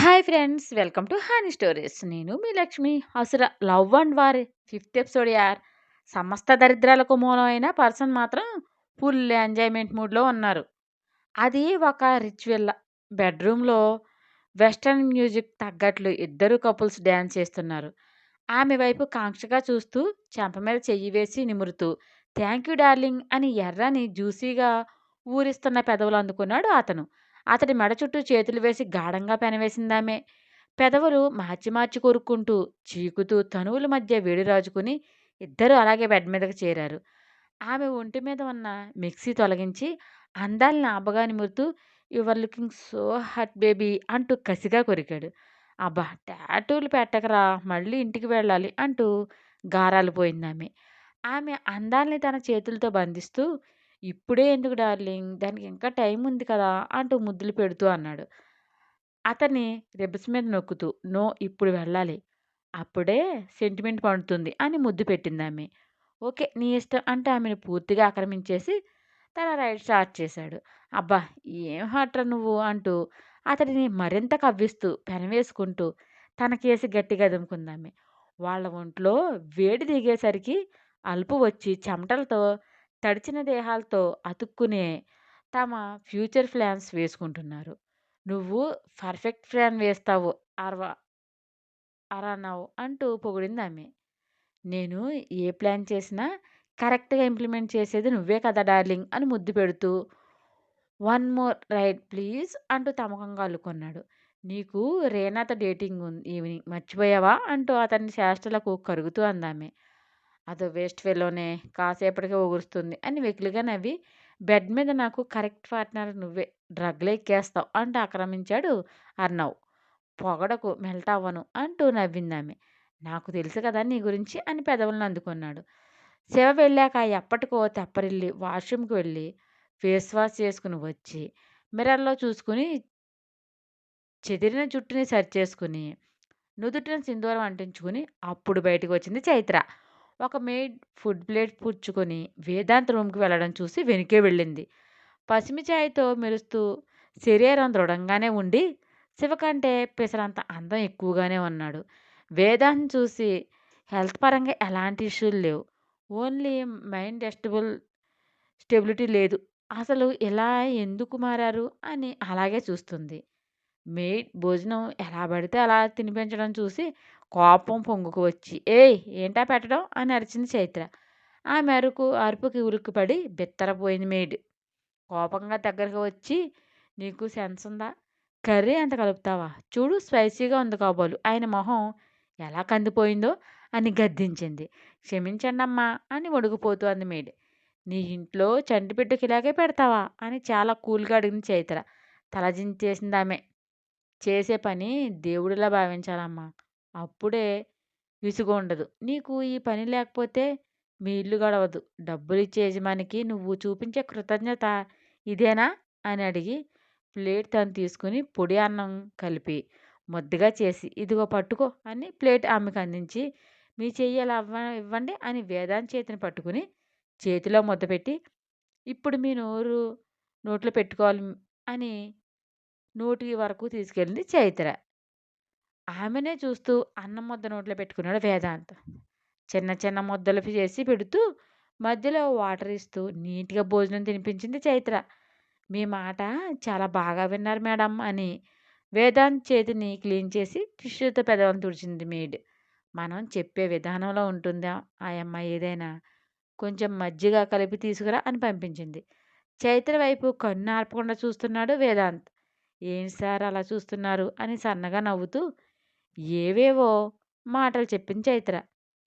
Hi friends! Welcome to honey stories. నేను మీ లక్ష్మి. అసల love and war fifth episode యార్. సమస్త దరిద్రాలకు మూలమైన పర్సన్ మాత్రం ఫుల్ ఎంజాయ్‌మెంట్ మూడ్‌లో ఉన్నారు. అది ఒక రిచ్ విల్లా. బెడ్‌రూమ్‌లో వెస్టర్న్ మ్యూజిక్ తగ్గట్లు ఇద్దరు కపుల్స్ డాన్స్ చేస్తున్నారు. ఆమె వైపు కాంక్షగా చూస్తూ చెంప మీద చెయ్యి వేసి నిమురుతూ థాంక్ యూ డార్లింగ్ అని ఎర్రని జ్యూసీగా ఊరిస్తున్న పెదవులు అందుకున్నాడు అతను. అతడి మెడ చుట్టూ చేతులు వేసి గాఢంగా పెనవేసిందామె. పెదవులు మార్చి మార్చి కొరుక్కుంటూ, చీకుతూ తనువుల మధ్య వేడి రాజుకుని ఇద్దరూ అలాగే బెడ్ మీదకి చేరారు. ఆమె ఒంటి మీద ఉన్న మిక్సీ తొలగించి అందాల్ని ఆబగా నిమురుతూ your looking so hot baby అంటూ కసిగా కొరికాడు. అబ్బా! టాటూలు పెట్టకరా మళ్ళీ ఇంటికి వెళ్ళాలి అంటూ గారాలు పోయిందామె. ఆమె అందాల్ని తన చేతులతో బంధిస్తూ ఇప్పుడే ఎందుకు డార్లింగ్ దానికి ఇంకా టైం ఉంది కదా అంటూ ముద్దులు పెడుతూ అన్నాడు. అతన్ని రిబ్స్ మీద నొక్కుతూ నో ఇప్పుడు వెళ్ళాలి. అప్పుడే సెంటిమెంట్ పండుతుంది అని ముద్దు పెట్టిందామె. ఓకే. నీ ఇష్టం అంటూ ఆమెను పూర్తిగా ఆక్రమించేసి తన రైడ్ స్టార్ట్ చేశాడు. అబ్బా! ఏం హార్ట్‌రా నువ్వు అంటూ అతడిని మరింత కవ్విస్తూ, పెనవేసుకుంటూ తన కేసి గట్టిగా అదుముకుందామె. వాళ్ళ ఒంట్లో వేడి దిగేసరికి అలుపు వచ్చి చెమటలతో తడిచిన దేహాలతో అతుక్కునే తమ ఫ్యూచర్ ప్లాన్స్ వేసుకుంటున్నారు. నువ్వు పర్ఫెక్ట్ ప్లాన్ వేస్తావు అర్వ అరనవ్ అంటూ పొగిడిందామె. నేను ఏ ప్లాన్ చేసినా కరెక్ట్‌గా ఇంప్లిమెంట్ చేసేది నువ్వే కదా డార్లింగ్ అని ముద్దు పెడుతూ, వన్ మోర్ రైడ్ ప్లీజ్ అంటూ తమకంగా అల్లుకున్నాడు. నీకు రేనాతో డేటింగ్ ఈవినింగ్ మర్చిపోయావా అంటూ అతన్ని చేష్టలకు కరుగుతూ అందామె. అదో వేస్ట్ ఫెలోనే కాసేపటికే ఊగుస్తుంది అని వెకిలిగా నవ్వి బెడ్ మీద నాకు కరెక్ట్ పార్ట్నర్ నువ్వే డ్రగ్‌లు ఎక్కేస్తావు అంటూ ఆక్రమించాడు అర్నవ్. పొగడకు మెల్ట్ అవ్వను అంటూ నవ్విందామె. నాకు తెలుసు కదా నీ గురించి అని పెదవులను అందుకున్నాడు. శివ వెళ్ళాక ఎప్పటికో తెప్పరిల్లి వాష్రూమ్‌కి వెళ్ళి ఫేస్ వాష్ చేసుకుని వచ్చి మిర్రర్‌లో చూసుకుని చెదిరిన జుట్టుని సరిచేసుకుని నుదుటిన సింధూరం అంటించుకుని అప్పుడు బయటకు వచ్చింది చైత్ర. ఒక మెయిడ్ ఫుడ్ ప్లేట్ పుచ్చుకొని వేదాంత్ రూమ్‌కి వెళ్ళడం చూసి వెనకే వెళ్ళింది. పసిమి ఛాయతో మెరుస్తూ శరీరం దృఢంగానే ఉండి శివ కంటే పిసరంత అందం ఎక్కువగానే ఉన్నాడు. వేదాంత్ చూసి హెల్త్ పరంగా ఎలాంటి ఇష్యూలు లేవు. ఓన్లీ మైండ్ స్టెబిలిటీ లేదు. అసలు ఇలా ఎందుకు మారారు అని అలాగే చూస్తుంది. మెయిడ్ భోజనం ఎలా పడితే అలా తినిపించడం చూసి కోపం పొంగుకు వచ్చి ఏయ్ ఏంటా పెట్టడం అని అరిచింది చైత్ర. ఆ మెరుకు అరుపుకి ఉలిక్కిపడి బిత్తరపోయింది మెయిడ్. కోపంగా దగ్గరకు వచ్చి నీకు సెన్స్ ఉందా? కర్రీ అంత కలుపుతావా? చూడు స్పైసీగా ఉంది కాబోలు ఆయన మొహం ఎలా కందిపోయిందో అని గద్దించింది. క్షమించండమ్మా అని వణికిపోతూ అంది మెయిడ్. నీ ఇంట్లో చంటిబిడ్డకి ఇలాగే పెడతావా అని చాలా కూల్గా అడిగింది చైత్ర. తలదించేసిందామె. చేసే పని దేవుడిలా భావించాలమ్మా. అప్పుడే విసుగుండదు. నీకు ఈ పని లేకపోతే మీ ఇల్లు గడవదు. డబ్బులిచ్చే యజమానికి నువ్వు చూపించే కృతజ్ఞత ఇదేనా? అని అడిగి ప్లేట్ తను తీసుకుని పొడి అన్నం కలిపి ముద్దగా చేసి ఇదిగో పట్టుకో అని ప్లేట్ ఆమెకు అందించి మీ చెయ్యి ఇలా ఇవ్వండి అని వేదాంత్ చేతిని పట్టుకుని చేతిలో ముద్ద పెట్టి ఇప్పుడు మీ నోట్లో పెట్టుకోవాలి అని నోటి వరకు తీసుకెళ్ళింది చైత్ర. ఆమెనే చూస్తూ అన్నం ముద్ద నోట్లో పెట్టుకున్నాడు వేదాంత్. చిన్న చిన్న ముద్దలు చేసి పెడుతూ మధ్యలో వాటర్ ఇస్తూ నీట్‌గా భోజనం తినిపించింది చైత్ర. మీ మాట చాలా బాగా విన్నారు మేడం అని వేదాంత్ చేతిని క్లీన్ చేసి టిష్యూతో పెదవులను తుడిచింది మెయిడ్. మనం చెప్పే విధానంలో ఉంటుందా ఆ అమ్మాయి ఏదైనా. కొంచెం మజ్జిగ కలిపి తీసుకురా అని పంపించింది. చైత్ర వైపు కన్ను ఆర్పకుండా చూస్తున్నాడు వేదాంత్. ఏంటి సార్ అలా చూస్తున్నారు అని సన్నగా నవ్వుతూ ఏవేవో మాటలు చెప్పింది చైత్ర.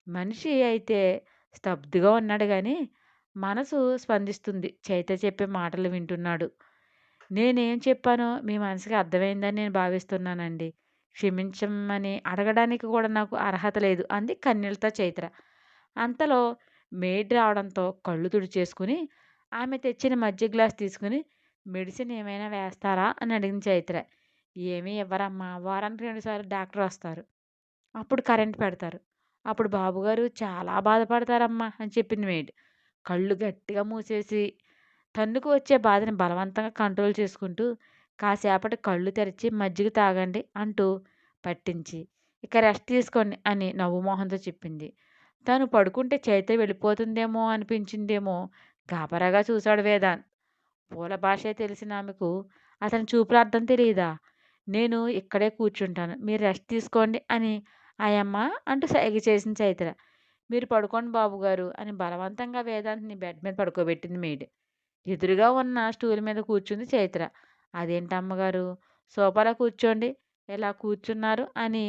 మనిషి అయితే స్తబ్దుగా ఉన్నాడు గానీ మనసు స్పందిస్తుంది చైత్ర చెప్పే మాటలు వింటున్నాడు. నేనేం చెప్పానో మీ మనసుకి అర్థమైందని నేను భావిస్తున్నానండి. క్షమించమని అడగడానికి కూడా నాకు అర్హత లేదు అంది కన్నీళ్లతో చైత్ర. అంతలో మెయిడ్ రావడంతో కళ్ళు తుడిచేసుకుని ఆమె తెచ్చిన మజ్జిగ గ్లాస్ తీసుకుని మెడిసిన్ ఏమైనా వేస్తారా అని అడిగింది చైత్ర. ఏమీ ఇవ్వరమ్మా. వారానికి 2 సార్లు డాక్టర్ వస్తారు. అప్పుడు కరెంట్ పెడతారు. అప్పుడు బాబుగారు చాలా బాధపడతారమ్మా అని చెప్పింది మెయిడ్. కళ్ళు గట్టిగా మూసేసి తన్నుకు వచ్చే బాధని బలవంతంగా కంట్రోల్ చేసుకుంటూ కాసేపటి కళ్ళు తెరిచి మజ్జిగ తాగండి అంటూ పట్టించి, ఇక రెస్ట్ తీసుకోండి అని నవ్వు మొహంతో చెప్పింది. తను పడుకుంటే చైత్ర వెళ్ళిపోతుందేమో అనిపించిందేమో గాబరాగా చూశాడు వేదాంత్. పూల భాషే తెలిసిన ఆమెకు అతని చూపుల అర్థం తెలియదా? నేను ఇక్కడే కూర్చుంటాను. మీరు రెస్ట్ తీసుకోండి అని ఆయమ్మ అంటూ సైగ చేసింది చైత్ర. మీరు పడుకోండి బాబుగారు అని బలవంతంగా వేదాంత్‌ని బెడ్ మీద పడుకోబెట్టింది మెయిడ్. ఎదురుగా ఉన్న స్టూల్ మీద కూర్చుంది చైత్ర. అదేంటి అమ్మగారు సోఫాలో కూర్చోండి. ఎలా కూర్చున్నారు అని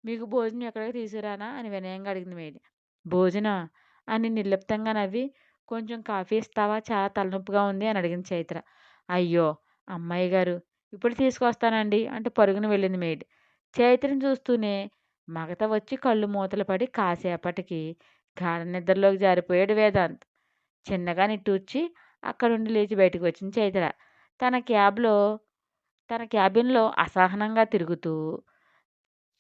మీకు భోజనం ఎక్కడికి తీసుకురానా అని వినయంగా అడిగింది మెయిడ్. భోజనమా? అని నిర్లిప్తంగా నవ్వి కొంచెం కాఫీ ఇస్తావా? చాలా తలనొప్పిగా ఉంది అని అడిగింది చైత్ర. అయ్యో! అమ్మాయి గారు ఇప్పుడు తీసుకొస్తానండి అంటూ పరుగున వెళ్ళింది మెయిడ్. చైత్రని చూస్తూనే మగత వచ్చి కళ్ళు మూతలు పడి కాసేపటికి గాఢ నిద్రలోకి జారిపోయాడు వేదాంత్. చిన్నగా నిట్టూర్చి అక్కడి నుండి లేచి బయటకు వచ్చింది చైత్ర. తన క్యాబ్‌లో తన క్యాబిన్‌లో అసహనంగా తిరుగుతూ,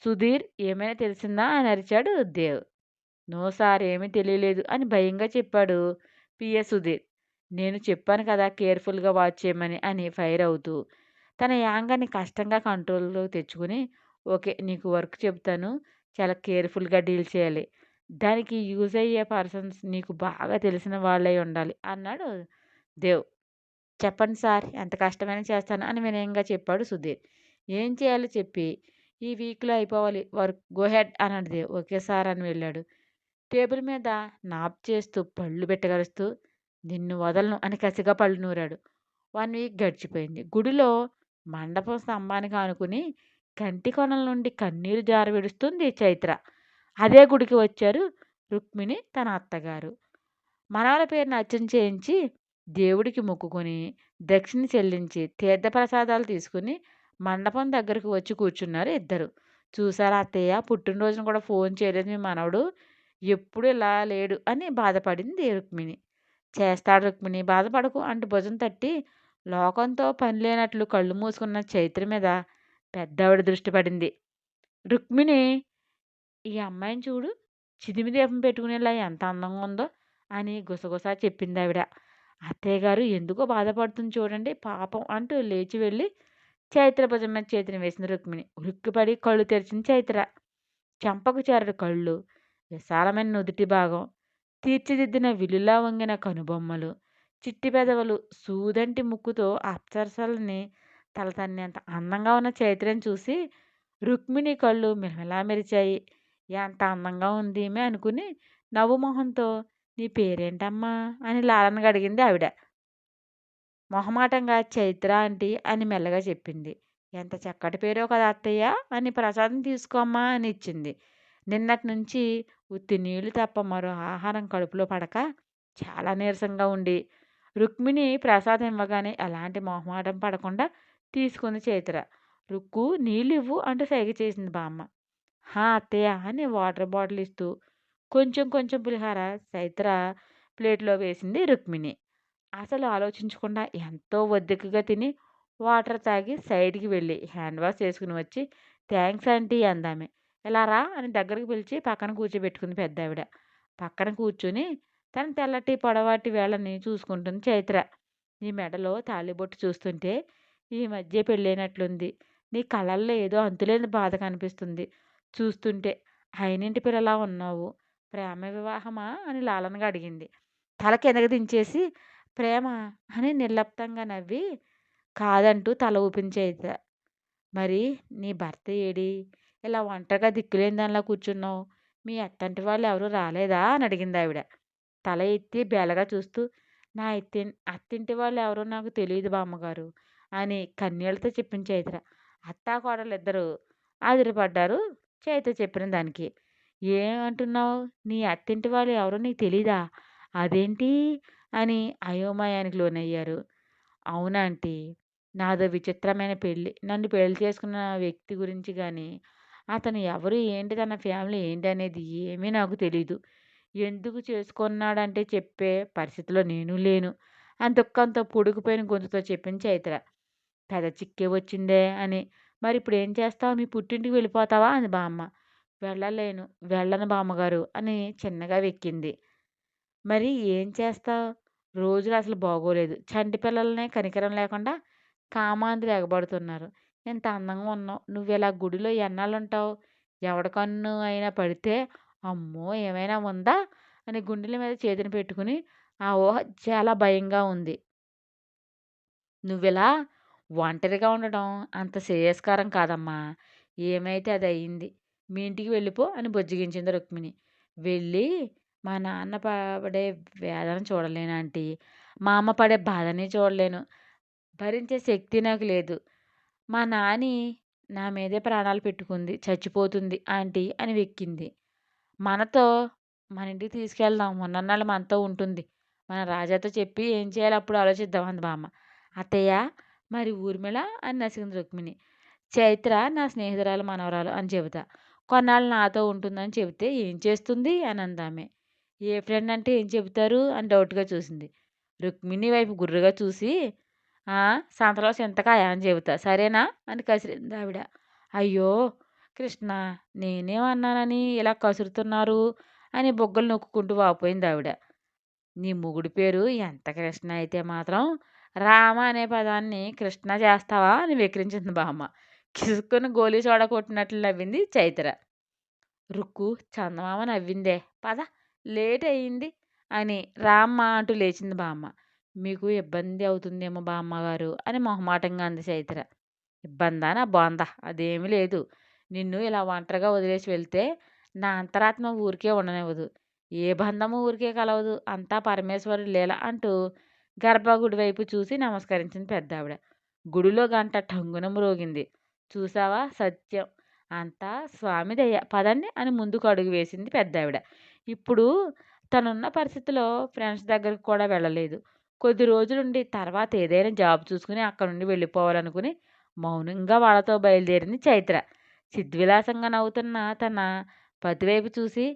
సుధీర్ ఏమైనా తెలిసిందా? అని అరిచాడు దేవ్. నో సార్ ఏమీ తెలియలేదు అని భయంగా చెప్పాడు పిఏ సుధీర్. నేను చెప్పాను కదా కేర్‌ఫుల్‌గా వాచ్ చేయమని అని ఫైర్ అవుతూ, తన యాంగర్‌ని కష్టంగా కంట్రోల్‌లోకి తెచ్చుకొని, ఓకే. నీకు వర్క్ చెప్తాను. చాలా కేర్‌ఫుల్‌గా డీల్ చేయాలి. దానికి యూజ్ అయ్యే పర్సన్స్ నీకు బాగా తెలిసిన వాళ్ళై ఉండాలి అన్నాడు దేవ్. చెప్పండి సార్ ఎంత కష్టమైనా చేస్తాను అని వినయంగా చెప్పాడు సుధీర్. ఏం చేయాలో చెప్పి ఈ వీక్‌లో అయిపోవాలి వర్క్ గో హెడ్ అన్నాడు దేవ్. ఓకే సార్ అని వెళ్ళాడు. టేబుల్ మీద నాప్ చేస్తూ పళ్ళు బిట్టగరుస్తూ నిన్ను వదలను అని కసిగా పళ్ళు నూరాడు. 1 వీక్ గడిచిపోయింది. గుడిలో మండపం స్తంభానికి ఆనుకుని కంటి కొనల నుండి కన్నీరు జారవిడుస్తుంది చైత్ర. అదే గుడికి వచ్చారు రుక్మిణి తన అత్తగారు. మనవల పేరున అర్చన చేయించి దేవుడికి మొక్కుకొని దక్షిణ చెల్లించి తీర్థప్రసాదాలు తీసుకుని మండపం దగ్గరకు వచ్చి కూర్చున్నారు ఇద్దరు. చూసారా అత్తయ్య పుట్టినరోజున కూడా ఫోన్ చేయలేదు మీ మనవడు. ఎప్పుడు ఇలా లేడు అని బాధపడింది రుక్మిణి. చేస్తాడు రుక్మిణి బాధపడకు అంటూ భుజం తట్టి లోకంతో పని లేనట్లు కళ్ళు మూసుకున్న చైత్ర మీద పెద్దావిడ దృష్టి పడింది. రుక్మిణి ఈ అమ్మాయిని చూడు చిదిమి దీపం పెట్టుకునేలా ఎంత అందంగా ఉందో అని గుసగుసా చెప్పిందావిడ. అత్తయ్య గారు ఎందుకో బాధపడుతుంది చూడండి పాపం అంటూ లేచి వెళ్ళి చైత్ర భుజం మీద చేతిని వేసింది రుక్మిణి. ఉలిక్కిపడి కళ్ళు తెరిచింది చైత్ర. చెంపకు చేరడు కళ్ళు, విశాలమైన నుదుటి భాగం, తీర్చిదిద్దిన విల్లులా వంగిన కనుబొమ్మలు, చిట్టి పెదవులు, సూదంటి ముక్కుతో అప్సరసల్ని తలతన్నేంత అందంగా ఉన్న చైత్రని చూసి రుక్మిణి కళ్ళు మిలమిలా మెరిచాయి. ఎంత అందంగా ఉంది ఈమె అనుకుని నవ్వు మొహంతో నీ పేరేంటమ్మా అని లాలనగా అడిగింది ఆవిడ. మొహమాటంగా చైత్ర ఆంటీ అని మెల్లగా చెప్పింది. ఎంత చక్కటి పేరో కదా అత్తయ్య అని ప్రసాదం తీసుకోమ్మా అని ఇచ్చింది. నిన్నటి నుంచి ఉత్తి నీళ్లు తప్ప మరో ఆహారం కడుపులో పడక చాలా నీరసంగా ఉండి రుక్మిణి ప్రసాదం ఇవ్వగానే ఎలాంటి మొహమాటం పడకుండా తీసుకుంది చైత్ర. రుక్కు నీళ్ళివ్వు అంటూ సైగ చేసింది బామ్మ. హా అత్తయ్య అని వాటర్ బాటిల్ ఇస్తూ కొంచెం కొంచెం పులిహార చైత్ర ప్లేట్లో వేసింది రుక్మిణి. అసలు ఆలోచించకుండా ఎంతో ఒద్దికగా తిని వాటర్ తాగి సైడ్‌కి వెళ్ళి హ్యాండ్ వాష్ చేసుకుని వచ్చి థాంక్స్ ఆంటీ అందామె. ఇలా రా అని దగ్గరకు పిలిచి పక్కన కూర్చోబెట్టుకుంది పెద్దావిడ. పక్కన కూర్చొని తన తెల్లటి పొడవాటి వేళ్ళని చూసుకుంటుంది చైత్ర. నీ మెడలో తాళిబొట్టు చూస్తుంటే ఈ మధ్య పెళ్ళైనట్లుంది. నీ కళ్ళల్లో ఏదో అంతులేని బాధ కనిపిస్తుంది. చూస్తుంటే అయినింటి పిల్లలా ఉన్నావు. ప్రేమ వివాహమా అని లాలనగా అడిగింది. తల కిందకి దించేసి ప్రేమ అని నిర్లిప్తంగా నవ్వి కాదంటూ తల ఊపింది చైత్ర. మరి నీ భర్త ఏడి? ఇలా ఒంటరిగా దిక్కులేని దానిలా కూర్చున్నావు. మీ అత్తంటి వాళ్ళు ఎవరు రాలేదా? అని అడిగిందావిడ. తల ఎత్తి బేలగా చూస్తూ నా అత్తింటి వాళ్ళు ఎవరో నాకు తెలియదు బామ్మగారు అని కన్నీళ్లతో చెప్పింది చైత్ర. అత్తాకోడలిద్దరూ ఆశ్చర్యపడ్డారు చైత్ర చెప్పిన దానికి. ఏం అంటున్నావు? నీ అత్తింటి వాళ్ళు ఎవరో నీకు తెలీదా? అదేంటి? అని అయోమయానికి లోనయ్యారు. అవునా ఆంటీ. నాదో విచిత్రమైన పెళ్లి. నన్ను పెళ్లి చేసుకున్న వ్యక్తి గురించి గాని, అతను ఎవరు, ఏంటి, తన ఫ్యామిలీ ఏంటి అనేది ఏమీ నాకు తెలీదు. ఎందుకు చేసుకున్నాడంటే చెప్పే పరిస్థితిలో నేను లేను అని దుఃఖంతో పూడుకుపోయిన గొంతుతో చెప్పింది చైత్ర. పెద్ద చిక్కే వచ్చిందే అని. మరిప్పుడేం చేస్తావు? మీ పుట్టింటికి వెళ్ళిపోతావా? అంది బామ్మ. వెళ్ళలేను. వెళ్ళను బామ్మగారు అని చిన్నగా వెక్కింది. మరి ఏం చేస్తావు? రోజులు అసలు బాగోలేదు. చంటి పిల్లలనే కనికరం లేకుండా కామాంధులు ఎగబడుతున్నారు. "ఎంత అందంగా ఉన్నావు. నువ్విలా గుడిలో ఎన్నాళ్ళుంటావు? ఎవడి కన్ను అయినా పడితే అమ్మో! ఏమైనా ఉందా?" అని గుండెల మీద చేతిని పెట్టుకుని ఆ ఊహ చాలా భయంగా ఉంది. "నువ్విలా ఒంటరిగా ఉండడం అంత శ్రేయస్కరం కాదమ్మా! ఏమైతే అదయింది. మీ ఇంటికి వెళ్ళిపో" అని బుజ్జగించింది రుక్మిణి. "వెళ్ళి మా నాన్న పడే వేదన చూడలేను ఆంటీ. మా అమ్మ పడే బాధని చూడలేను. భరించే శక్తి నాకు లేదు. మా నాని నా మీదే ప్రాణాలు పెట్టుకుంది. చచ్చిపోతుంది ఆంటీ" అని వెక్కింది. "మనతో మన ఇంటికి తీసుకెళ్దాం. ఉన్నన్నాళ్ళు మనతో ఉంటుంది. మన రాజాతో చెప్పి ఏం చేయాలో అప్పుడు ఆలోచిద్దాం" అంది బామ్మ. "అత్తయ్య మరి ఊర్మిళ" అని నసిగింది రుక్మిణి. "చైత్ర నా స్నేహితురాలు మనవరాలు అని చెబుతా. కొన్నాళ్ళు నాతో ఉంటుందని చెబితే ఏం చేస్తుంది" అని అందామె. "ఏ ఫ్రెండ్ అంటే ఏం చెబుతారు" అని డౌట్‌గా చూసింది. రుక్మిణి వైపు గుర్రుగా చూసి "ఆ! సంతలో చింతకాయ అని చెబుతా. సరేనా?" అని కసిరిందావిడ. "అయ్యో! కృష్ణ నేనేమన్నానని ఇలా కసురుతున్నారు" అని బుగ్గలు నొక్కుకుంటూ వాపోయిందావిడ. "నీ మొగుడి పేరు ఎంత కృష్ణ అయితే మాత్రం రామ అనే పదాన్ని కృష్ణ చేస్తావా?" అని వెక్కిరించింది బామ్మ. కిసుక్కున గోలీ సోడా కొట్టినట్లు నవ్వింది చైత్ర. రుక్కు చందమామ నవ్విందే. "పద లేట్ అయింది" అని "రామ్మా" అంటూ లేచింది బామ్మ. "మీకు ఇబ్బంది అవుతుందేమో బామ్మగారు" అని మొహమాటంగా అంది చైత్ర. "ఇబ్బందా నా బొంద అదేమీ లేదు. నిన్ను ఇలా ఒంటరిగా వదిలేసి వెళ్తే నా అంతరాత్మ ఊరికే ఉండనివ్వదు. ఏ బంధము ఊరికే కలవదు. అంతా పరమేశ్వరుడి లీల" అంటూ గర్భగుడి వైపు చూసి నమస్కరించింది పెద్దావిడ. గుడిలో గంట ఠంగున మ్రోగింది. "చూసావా సత్యం అంతా స్వామి దయ. పదండి" అని ముందుకు అడుగు వేసింది పెద్దావిడ. ఇప్పుడు తనున్న పరిస్థితిలో ఫ్రెండ్స్ దగ్గరికి కూడా వెళ్ళలేదు. కొద్ది రోజులుండి తర్వాత ఏదైనా జాబ్ చూసుకుని అక్కడి నుండి వెళ్ళిపోవాలనుకుని మౌనంగా వాళ్ళతో బయలుదేరింది చైత్ర. చిద్విలాసంగా నవ్వుతున్న తన పతివైపు చూసి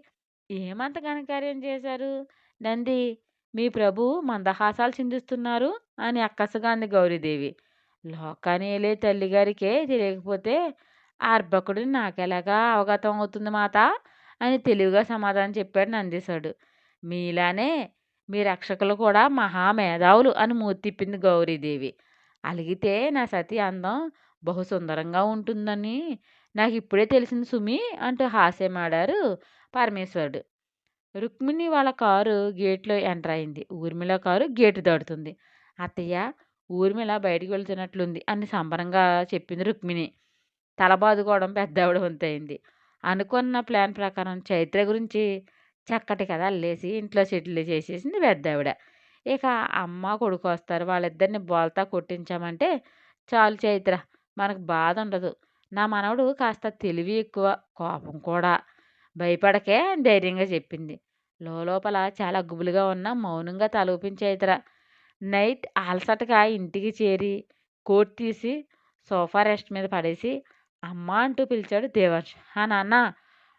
"ఏమంత ఘనకార్యం చేశారు నంది? మీ ప్రభు మందహాసాలు చిందిస్తున్నారు" అని అక్కసుగా అంది గౌరీదేవి. "లోకాన్ని ఏలే తల్లిగారికే తెలియకపోతే అర్భకుడిని నాకెలాగా అవగతం అవుతుంది మాతా" అని తెలివిగా సమాధానం చెప్పాడు నందీశుడు. "మీలానే మీ రక్షకులు కూడా మహామేధావులు" అని మూతి తిప్పింది గౌరీదేవి. "అలిగితే నా సతి అందం బహు సుందరంగా ఉంటుందని నాకిప్పుడే తెలిసింది సుమీ" అంటూ హాస్యమాడారు పరమేశ్వరుడు. రుక్మిణి వాళ్ళ కారు గేట్‌లో ఎంటర్ అయింది. ఊర్మిళ కారు గేటు దాటుతుంది. "అత్తయ్య ఊర్మిళ బయటికి వెళ్తున్నట్లుంది" అని సంబరంగా చెప్పింది రుక్మిణి. తల బాదుకోవడం పెద్దావిడ వంతయింది. అనుకున్న ప్లాన్ ప్రకారం చైత్ర గురించి చక్కటి కథ అల్లేసి ఇంట్లో సెటిల్ చేసేసింది పెద్దావిడ. ఇక అమ్మ, కొడుకు వస్తారు. వాళ్ళిద్దరిని బోల్తా కొట్టించామంటే చాలు చైత్ర. మనకు బాధుండదు. నా మనవడు కాస్త తెలివి ఎక్కువ, కోపం కూడా. భయపడకే అని ధైర్యంగా చెప్పింది. లోలోపల చాలా గుబులుగా ఉన్నా మౌనంగా తల ఊపింది చైత్ర. నైట్ అలసటగా ఇంటికి చేరి కోట్ తీసి సోఫా రెస్ట్ మీద పడేసి "అమ్మా" అంటూ పిలిచాడు దేవర్ష్. "ఆ! నాన్న"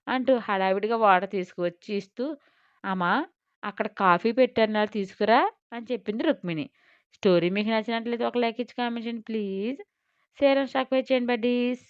అంటూ హడావిడిగా వాటర్ తీసుకువచ్చి ఇస్తూ "అమ్మా అక్కడ కాఫీ పెట్టన్నారు తీసుకురా" అని చెప్పింది రుక్మిణి. స్టోరీ మీకు నచ్చినట్లయితే ఒక లైక్ ఇచ్చి కామెంట్ చేయండి ప్లీజ్. షేర్ అండ్ సబ్స్క్రైబ్ చేయండి బడ్డీస్.